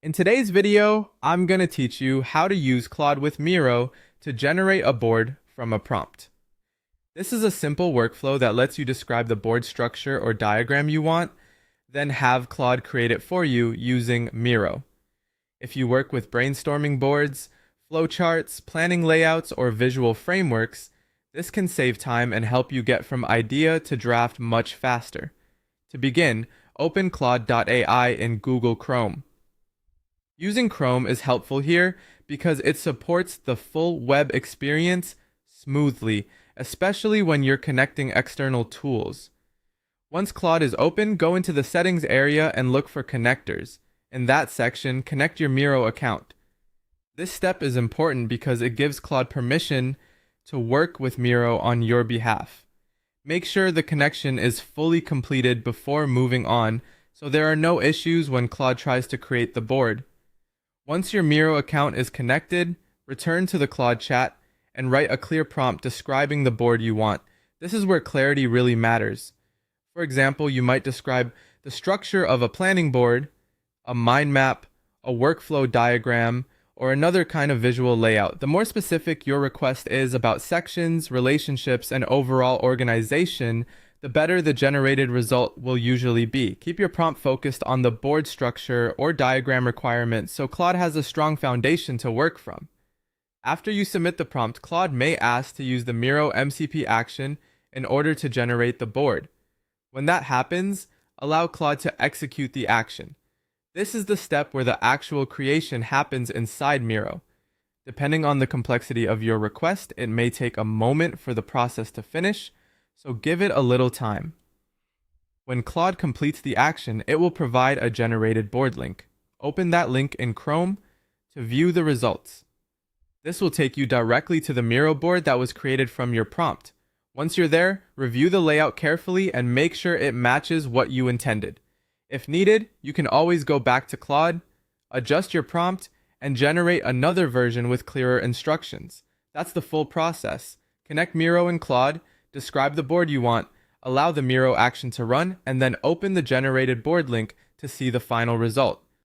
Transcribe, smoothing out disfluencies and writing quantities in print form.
In today's video, I'm going to teach you how to use Claude with Miro to generate a board from a prompt. This is a simple workflow that lets you describe the board structure or diagram you want, then have Claude create it for you using Miro. If you work with brainstorming boards, flowcharts, planning layouts, or visual frameworks, this can save time and help you get from idea to draft much faster. To begin, open Claude AI in Google Chrome. Using Chrome is helpful here because it supports the full web experience smoothly, especially when you're connecting external tools. Once Claude is open, go into the settings area and look for connectors. In that section, connect your Miro account. This step is important because it gives Claude permission to work with Miro on your behalf. Make sure the connection is fully completed before moving on so there are no issues when Claude tries to create the board. Once your Miro account is connected, return to the Claude chat and write a clear prompt describing the board you want. This is where clarity really matters. For example, you might describe the structure of a planning board, a mind map, a workflow diagram, or another kind of visual layout. The more specific your request is about sections, relationships, and overall organization, the better the generated result will usually be. Keep your prompt focused on the board structure or diagram requirements so Claude has a strong foundation to work from. After you submit the prompt, Claude may ask to use the Miro MCP action in order to generate the board. When that happens, allow Claude to execute the action. This is the step where the actual creation happens inside Miro. Depending on the complexity of your request, it may take a moment for the process to finish, so give it a little time. When Claude completes the action, it will provide a generated board link. Open that link in Chrome to view the results. This will take you directly to the Miro board that was created from your prompt. Once you're there, review the layout carefully and make sure it matches what you intended. If needed, you can always go back to Claude, adjust your prompt, and generate another version with clearer instructions. That's the full process. Connect Miro and Claude, describe the board you want, allow the Miro action to run, and then open the generated board link to see the final result.